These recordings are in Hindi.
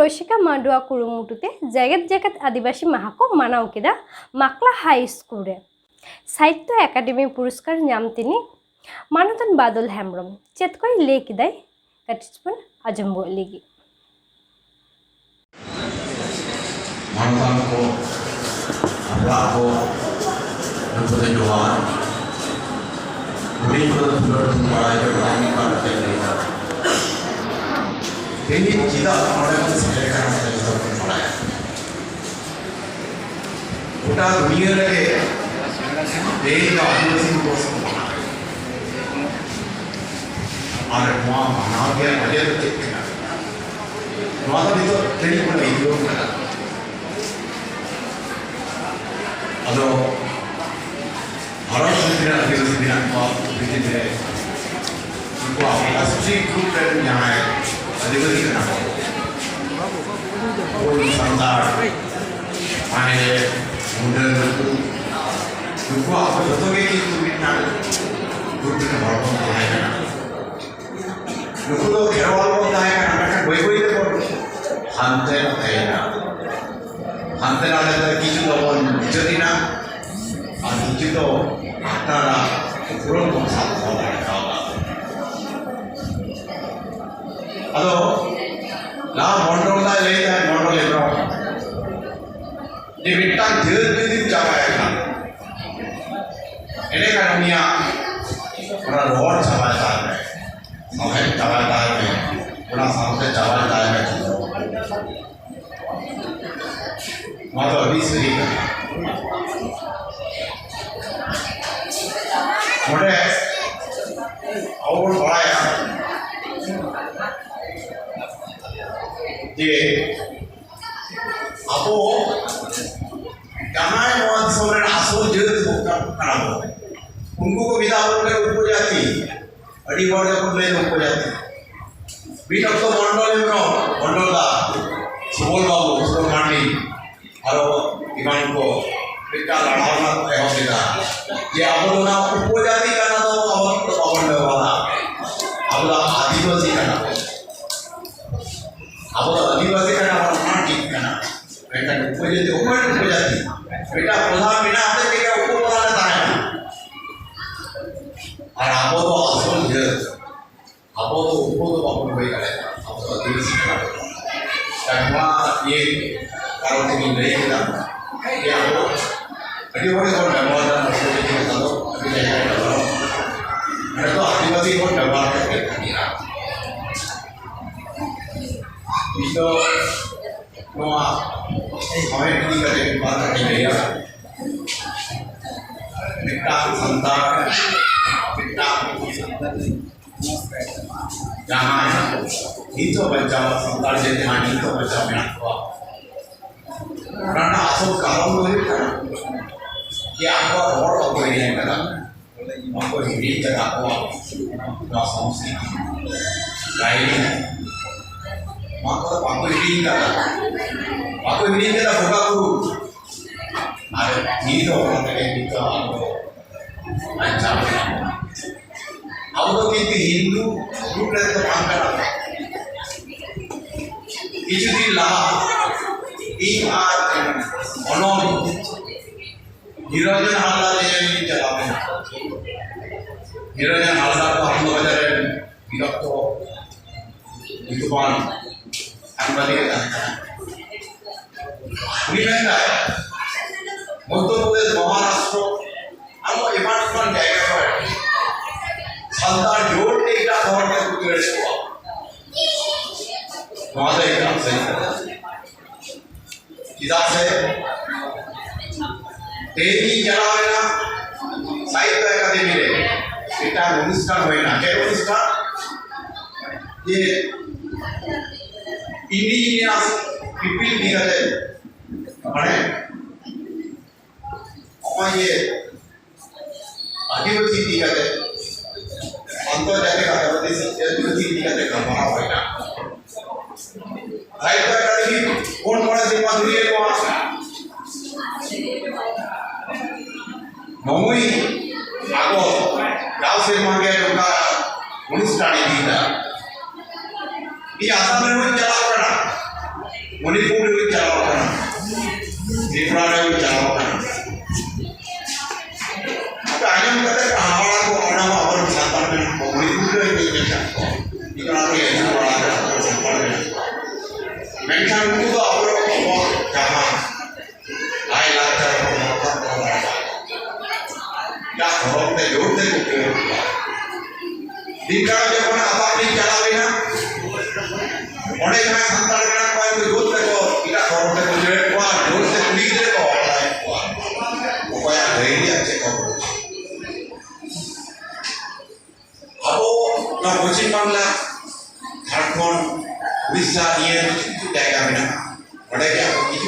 रसिका mandua कुरुमुटुते जगत जगत आदिवासी माह को मानाव केदा माकला हाई स्कूल रे साहित्य एकाडेमी पुरस्कार नाम तिनी manotan Badal hembram चेत कोई ले किदाय कटिस्पन आजम बोलेगी manotan को हमरा को नपुते जवान बुरी को दुलर पढ़ाई के बारे में बात कर रही है ini kita orang yang sekarang ada di dalam mulai. Udah dunia lagi, ini kalau sih bos mana? Ada mana dia ada tu ceknya. Mana itu training pun itu mana? Ado orang sendiri ada sendiri apa begini. Gua asli grup dan yang Adibasi kena orang santar, mana muda itu, juga apa betul ke itu kita grup kita baru mulai kena. Juga kerawal mulai kena, mereka boy itu pun hantar kena, hantar ada tu kisah lawan jadi na, ada kisah antara kurang satu orang kau. Ado, lah mandor dah leh, mandor leh bro. Di bintang jadi capai kan. Ini kan dunia orang luar capai capai, sampai capai capai, orang sampai capai capai. Mata habis ni kan. Mudah, awal beraya. जे आपो जहाँ नवाज सोरेन आसोल जगत बुका कराबो उनको को विदावल में ऊपर जाती अड़ीवार जब ले ऊपर जाती बीटक तो मंडल दा सुबोल बाबू सुबोल मांडी आरो इमान को पिता लड़ावना एवं दिदा ये आपो ना ऊपर जाती करना तो अब तो पावन वाला अब आदिवासी करना अब आदिवासी का नाम मान ठीक करना बेटा ऊपर जो ऊपर ऊपर जाती बेटा प्रधान बिना आते के क्या ऊपर वाला रहता है और आप तो असल जो आप तो ऊपर तो आप लोग बैठा है आप तो आदिवासी का क्या ये कारण से नहीं रही है ये आप अभी वो तो डबल है उसको भी बता दो अभी जाएगा डबल मैं तो आदिवासी को डबल करके दिया itu semua hanya ini kerja pada dia kita santar kita jangan itu baca santar jadi hanya itu baca menakwa karena asal kalau itu kan ya apa orang apa ini kan apa ini cara apa nggak sangsi lain maka aku ini kita buka guru ada ini orang yang kita macam Auto kita Hindu guru itu pangkat itu di lah ini onom hirajan halal ini jalan hirajan halal itu हम लोग बजा रहे बिरक तो itu pan Adibasi kita. Ini kan Mother Pradesh, Maharashtra, amo iman jaya पर संतान जोड़ के इतना खबर में कुछ रेस्ट हुआ वहाँ से एकदम सही किताब से तेरी जलावेना साहित्य अकादमी रे इतना अनुष्ठान हुए ना क्या अनुष्ठान ये इंडिजिनियस पीपल निकले अपने ये आदिवासी टीका दे अंतर्जातिक आदिवासी टीका दे गलमारा होइना भाई तो कभी कौन बड़ा सिनेमा दुनिया को नौवीं आगो गांव से मांगे उनका अनुष्ठान दीदा ये आसाम में वो चलाओ करना मणिपुर में चलाओ करना त्रिपुरा में चलाओ करना अब आयम करते हमारा को अपना अपन संतान में मणिपुर में नहीं करता इतना तो ये बड़ा संतान में मेंशन उनको तो आप लोग बहुत जहाँ आए लाते हैं क्या घरों में जोड़ते कुछ दिन का जब हम अपनी चला लेना और एक मैं संतान में कोई जोड़ते को इधर घरों में कुछ जोड़ते को जोड़ते कुड़ी दे को वो कोई आगे अच्छे को अब वो ना कोचिंग मामला झारखंड उड़ीसा ये जाएगा बिना बड़े क्या होगी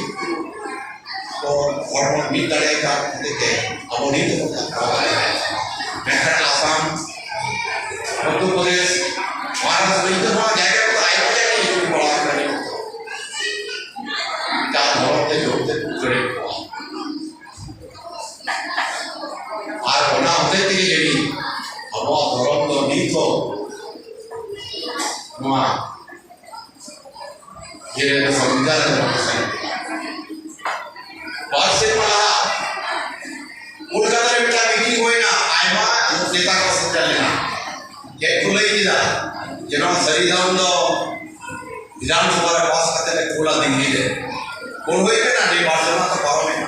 तो फॉर्मल मिल जाएगा देखे अब वो नहीं तो मेहर आसाम मध्य प्रदेश महाराष्ट्र में तो वहाँ जाएगा तो आए हो जाएगा ये भी बड़ा करने क्या धरते जोड़ते जुड़े और बना होते थे ये भी अब वो धरम तो नहीं तो वहाँ ये संविधान है बात से माला कोलकाता में बेटा मीटिंग हुई ना आयमा नेता का सब चलेना ये खुले ही था जिन्हों सरिदाम दो विधानसभा में पास करते हैं खुला दिल्ली दे कौन हुई के ना नहीं बार्सिलोना तो पारो में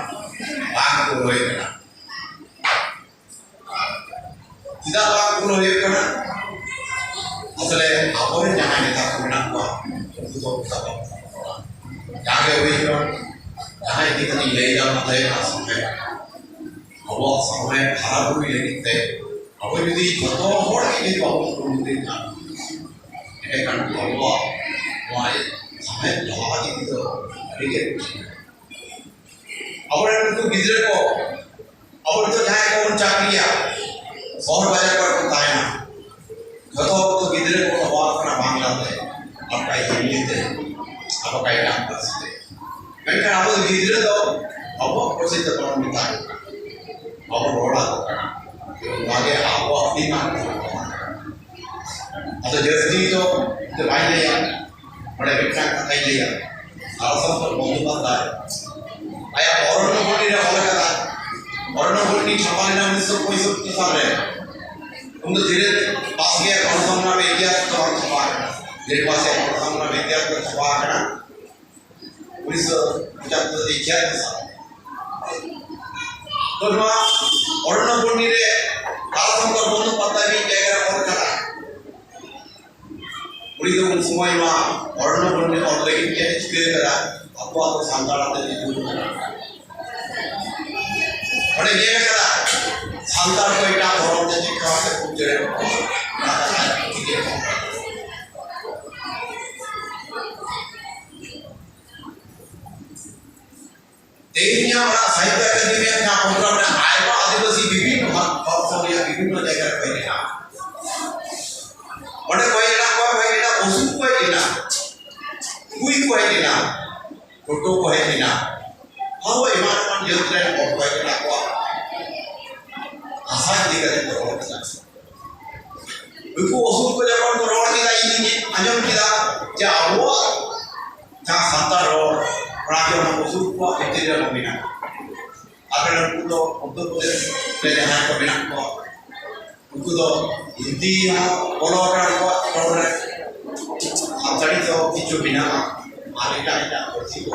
बांग कौन हुई के ना इधर बांग कौन हुई के ना असले आपने जहाँ नेता को बिना हुआ तो सब जागे हुई क्यों जहाँ कितनी ले जाना है समय अब समय खराब हुई लेकिन ते अब यदि जतो होड़ के बहुत मुद्दे ना ये kan bahwa wah समय जहाँ की तो ठीक है अब तो गिजरे को अब तो जहाँ को उन चाकरिया शहर बाजार पर होता है ना जतो तो गिजरे को बात करना बांग्ला है अब कहीं हिंदी है अब कहीं काम कर सकते मैंने आप तो गिजरे तो अब प्रोसेस तो कौन मिलता है अब रोड़ा तो करना आगे आप अपनी काम तो जैसे तो भाई लिया बड़े बेटा का कहीं लिया और सब तो बहुत बात है आया और न बोली रे वाला का और न बोली छपाने ना मिस कोई सब के सामने तुम तो धीरे पास गया कौन सामना में क्या तो हम छपा मेरे पास है कौन सामना में क्या तो छपा करना पुलिस जब तो देखिए तो ना और न बोली रे काल संकर बोल पता भी क्या और करा पुलिस तो समय में और न बोलने और लेकिन क्या इसके करा आपको आप सांगार आते हैं दूर करा और ये करा सांगार को इतना धर्म से चिक्का से कुछ जरे देहिया बड़ा साहित्य अकादमी में क्या प्रोग्राम में आयवा आदिवासी विभिन्न भाग या विभिन्न जगह पे रहा और कोई ना ओसु कोई ना कोई ना फोटो कोई ना हाँ वो इमान यंत्र है और कोई ना को आसान दिखते हैं और उनको ओसु को जब हम रोड की लाइन नहीं अंजम किया क्या वो जहाँ संता रोड राजा हम ओसु को इंटीरियर में बिना अगर उनको तो उत्तर प्रदेश में जहाँ को बिना को उनको तो हिंदी यहाँ बोलो अगर को रोड है आचारी तो किचु बिना आने का इतना कुछ को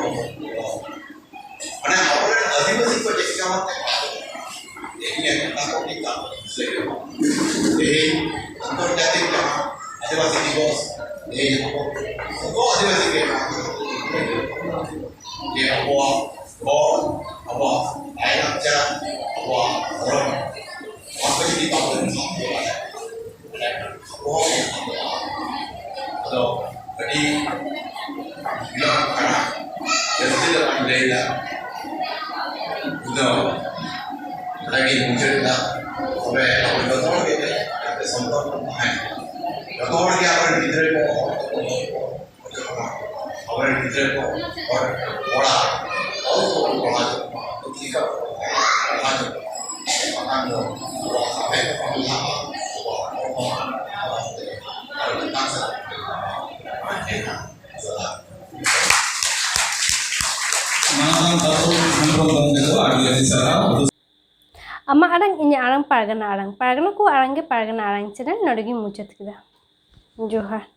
अने अपने आदिवासी को जैसे क्या होता है देखिए कितना को कितना से ये अंतर्जातिक आदिवासी दिवस ये हमको आदिवासी के ये अबवा आयरचा अबवा और वापस की बात तो बड़ी बिलान करना जैसे तो अंग्रेज़ा तो lagi muncul dah sampai apa betul kita sempat betul dia apa kita orang pola kita Ama arang inya arang pargana arang. Pargana ko arang ge pargana arang channel nodegi muchat kida. Johar.